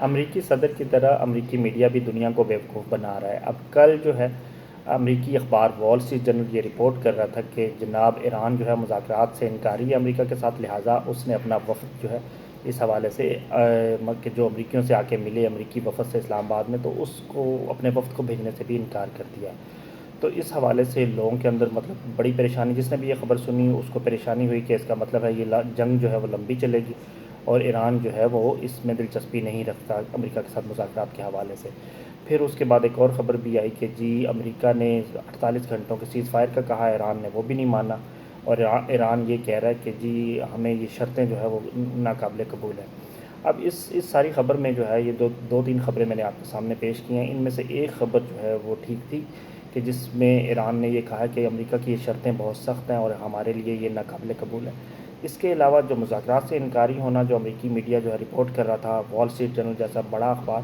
امریکی صدر کی طرح امریکی میڈیا بھی دنیا کو بیوقوف بنا رہا ہے۔ اب کل جو ہے امریکی اخبار وال اسٹریٹ جرنل یہ رپورٹ کر رہا تھا کہ جناب ایران جو ہے مذاکرات سے انکاری ہے امریکہ کے ساتھ، لہٰذا اس نے اپنا وفد جو ہے اس حوالے سے کہ جو امریکیوں سے آ کے ملے امریکی وفد سے اسلام آباد میں، تو اس کو اپنے وفد کو بھیجنے سے بھی انکار کر دیا۔ تو اس حوالے سے لوگوں کے اندر مطلب بڑی پریشانی، جس نے بھی یہ خبر سنی اس کو پریشانی ہوئی کہ اس کا مطلب ہے یہ جنگ جو ہے وہ لمبی چلے گی اور ایران جو ہے وہ اس میں دلچسپی نہیں رکھتا امریکہ کے ساتھ مذاکرات کے حوالے سے۔ پھر اس کے بعد ایک اور خبر بھی آئی کہ جی امریکہ نے 48 گھنٹوں کے سیز فائر کا کہا، ایران نے وہ بھی نہیں مانا، اور ایران یہ کہہ رہا ہے کہ جی ہمیں یہ شرطیں جو ہے وہ ناقابل قبول ہیں۔ اب اس ساری خبر میں جو ہے یہ دو تین خبریں میں نے آپ کے سامنے پیش کی ہیں، ان میں سے ایک خبر جو ہے وہ ٹھیک تھی کہ جس میں ایران نے یہ کہا کہ امریکہ کی یہ شرطیں بہت سخت ہیں اور ہمارے لیے یہ ناقابل قبول ہے۔ اس کے علاوہ جو مذاکرات سے انکاری ہونا، جو امریکی میڈیا جو ہے رپورٹ کر رہا تھا، وال اسٹریٹ جرنل جیسا بڑا اخبار،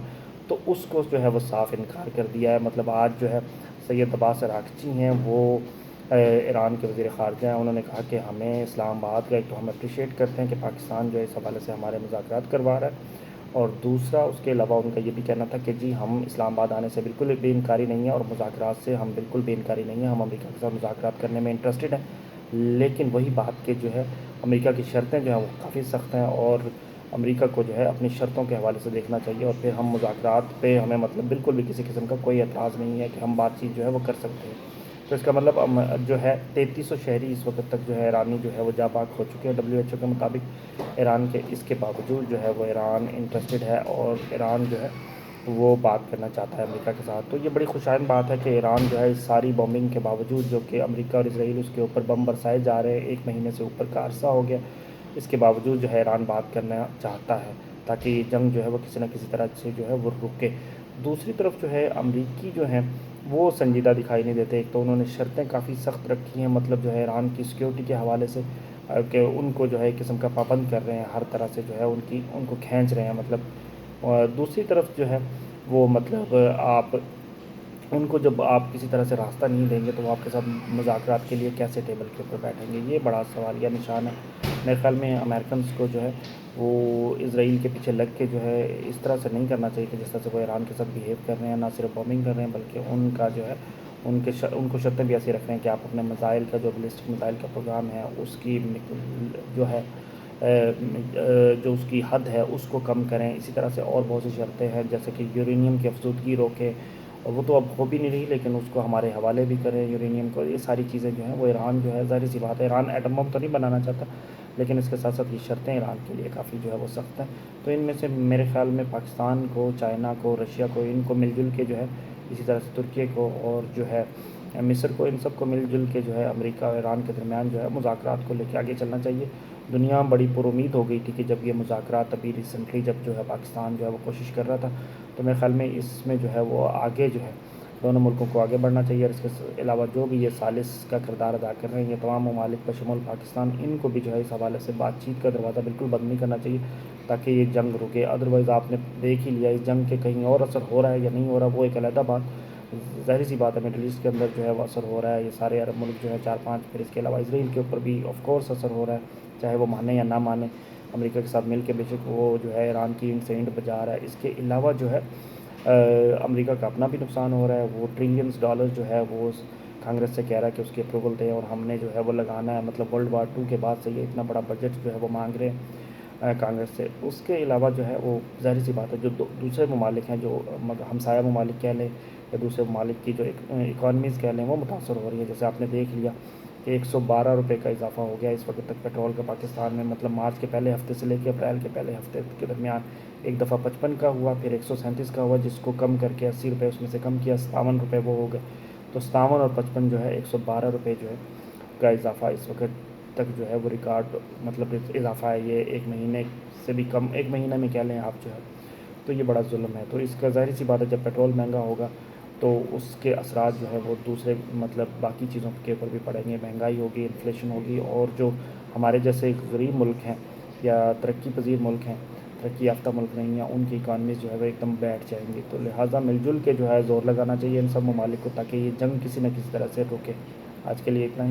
تو اس کو جو ہے وہ صاف انکار کر دیا ہے۔ مطلب آج جو ہے سید عباس اراغچی ہیں، وہ ایران کے وزیر خارجہ ہیں، انہوں نے کہا کہ ہمیں اسلام آباد کا ایک تو ہم اپریشیٹ کرتے ہیں کہ پاکستان جو ہے اس حوالے سے ہمارے مذاکرات کروا رہا ہے، اور دوسرا اس کے علاوہ ان کا یہ بھی کہنا تھا کہ جی ہم اسلام آباد آنے سے بالکل بے انکاری نہیں ہیں اور مذاکرات سے ہم بالکل بے انکاری نہیں ہیں، ہم امریکہ کے ساتھ مذاکرات کرنے میں انٹرسٹڈ ہیں، لیکن وہی بات کہ جو ہے امریکہ کی شرطیں جو ہیں وہ کافی سخت ہیں اور امریکہ کو جو ہے اپنی شرطوں کے حوالے سے دیکھنا چاہیے، اور پھر ہم مذاکرات پہ ہمیں مطلب بالکل بھی کسی قسم کا کوئی اعتراض نہیں ہے کہ ہم بات چیت جو ہے وہ کر سکتے ہیں۔ تو اس کا مطلب جو ہے 3300 شہری اس وقت تک جو ہے ایرانی جو ہے وہ جاں بحق ہو چکے ہیں WHO کے مطابق ایران کے، اس کے باوجود جو ہے وہ ایران انٹرسٹڈ ہے اور ایران جو ہے وہ بات کرنا چاہتا ہے امریکہ کے ساتھ۔ تو یہ بڑی خوشائن بات ہے کہ ایران جو ہے اس ساری بومبنگ کے باوجود، جو کہ امریکہ اور اسرائیل اس کے اوپر بم برسائے جا رہے ہیں، 1 مہینے سے اوپر کا عرصہ ہو گیا، اس کے باوجود جو ہے ایران بات کرنا چاہتا ہے تاکہ یہ جنگ جو ہے وہ کسی نہ کسی طرح سے جو ہے وہ رکے۔ دوسری طرف جو ہے امریکی جو ہیں وہ سنجیدہ دکھائی نہیں دیتے۔ ایک تو انہوں نے شرطیں کافی سخت رکھی ہیں، مطلب جو ہے ایران کی سیکیورٹی کے حوالے سے، کہ ان کو جو ہے ایک قسم کا پابند کر رہے ہیں، ہر طرح سے جو ہے ان کو کھینچ رہے ہیں مطلب، اور دوسری طرف جو ہے وہ مطلب آپ ان کو جب آپ کسی طرح سے راستہ نہیں دیں گے تو وہ آپ کے ساتھ مذاکرات کے لیے کیسے ٹیبل کے اوپر بیٹھیں گے، یہ بڑا سوالیہ نشان ہے۔ میرے خیال میں امریکنس کو جو ہے وہ اسرائیل کے پیچھے لگ کے جو ہے اس طرح سے نہیں کرنا چاہیے کہ جس طرح سے وہ ایران کے ساتھ بیہیو کر رہے ہیں، نہ صرف بومبنگ کر رہے ہیں بلکہ ان کا جو ہے ان کو شرطیں بھی ایسی رکھ رہے ہیں کہ آپ اپنے میزائل کا جو بیلسٹک میزائل کا پروگرام ہے اس کی جو ہے جو اس کی حد ہے اس کو کم کریں۔ اسی طرح سے اور بہت سی شرطیں ہیں جیسے کہ یورینیم کی افزودگی روکیں، اور وہ تو اب ہو بھی نہیں رہی لیکن اس کو ہمارے حوالے بھی کریں یورینیم کو۔ یہ ساری چیزیں جو ہیں وہ ایران جو ہے ظاہر سی بات ہے ایران ایٹم بم تو نہیں بنانا چاہتا، لیکن اس کے ساتھ ساتھ یہ شرطیں ایران کے لیے کافی جو ہے وہ سخت ہیں۔ تو ان میں سے میرے خیال میں پاکستان کو، چائنا کو، رشیا کو، ان کو مل جل کے جو ہے، اسی طرح سے ترکیے کو اور جو ہے مصر کو، ان سب کو مل جل کے جو ہے امریکہ اور ایران کے درمیان جو ہے مذاکرات کو لے کے آگے چلنا چاہیے۔ دنیا بڑی پرامید ہو گئی تھی کہ جب یہ مذاکرات ابھی ریسنٹلی جب جو ہے پاکستان جو ہے وہ کوشش کر رہا تھا، تو میرے خیال میں اس میں جو ہے وہ آگے جو ہے دونوں ملکوں کو آگے بڑھنا چاہیے، اور اس کے علاوہ جو بھی یہ ثالث کا کردار ادا کر رہے ہیں یہ تمام ممالک بشمول پاکستان، ان کو بھی جو ہے اس حوالے سے بات چیت کا دروازہ بالکل بند نہیں کرنا چاہیے تاکہ یہ جنگ رکے۔ ادروائز آپ نے دیکھ ہی لیا اس جنگ کے کہیں اور اثر ہو رہا ہے یا نہیں ہو رہا وہ ایک علیحدہ بات، ظاہر سی بات ہے مڈل ایسٹ کے اندر جو ہے وہ اثر ہو رہا ہے، یہ سارے عرب ملک جو ہے 4-5، پھر اس کے علاوہ اسرائیل کے اوپر بھی آف کورس اثر ہو رہا ہے، چاہے وہ مانے یا نہ مانے، امریکہ کے ساتھ مل کے بے شک وہ جو ہے ایران کی اینٹ سے اینٹ بجا رہا ہے۔ اس کے علاوہ جو ہے امریکہ کا اپنا بھی نقصان ہو رہا ہے، وہ ٹریلینز ڈالر جو ہے وہ کانگریس سے کہہ رہا ہے کہ اس کی اپروول دیں اور ہم نے جو ہے وہ لگانا ہے، مطلب World War II کے بعد سے یہ اتنا بڑا بجٹ جو ہے وہ مانگ رہے ہیں کانگریس سے۔ اس کے علاوہ جو ہے وہ ظاہر سی بات ہے جو دوسرے ممالک ہیں، جو ہمسایہ ممالک کہہ لیں یا دوسرے ممالک کی جو اکانومیز کہہ لیں، وہ متاثر ہو رہی ہے۔ جیسے آپ نے دیکھ لیا کہ 112 روپے کا اضافہ ہو گیا اس وقت تک پیٹرول کا پاکستان میں، مطلب مارچ کے پہلے ہفتے سے لے کے اپریل کے پہلے ہفتے کے درمیان ایک دفعہ 55 کا ہوا، پھر 137 کا ہوا، جس کو کم کر کے 80 روپے اس میں سے کم کیا، 57 روپے وہ ہو گئے۔ تو 57 اور 55 جو ہے 112 روپے جو ہے کا اضافہ اس وقت تک جو ہے وہ ریکارڈ، مطلب اضافہ ہے، یہ 1 مہینے سے بھی کم، 1 مہینے میں کہہ لیں آپ جو ہے، تو یہ بڑا ظلم ہے۔ تو اس کا ظاہر سی بات ہے جب پیٹرول مہنگا ہوگا تو اس کے اثرات جو ہے وہ دوسرے مطلب باقی چیزوں کے اوپر بھی پڑیں گے، مہنگائی ہوگی، انفلیشن ہوگی، اور جو ہمارے جیسے غریب ملک ہیں یا ترقی پذیر ملک ہیں، ترقی یافتہ ملک نہیں ہیں، ان کی اکانومیز جو ہے وہ ایک دم بیٹھ جائیں گی۔ تو لہٰذا مل جل کے جو ہے زور لگانا چاہیے ان سب ممالک کو تاکہ یہ جنگ کسی نہ کسی طرح سے رکے۔ آج کے لیے اتنا ہی۔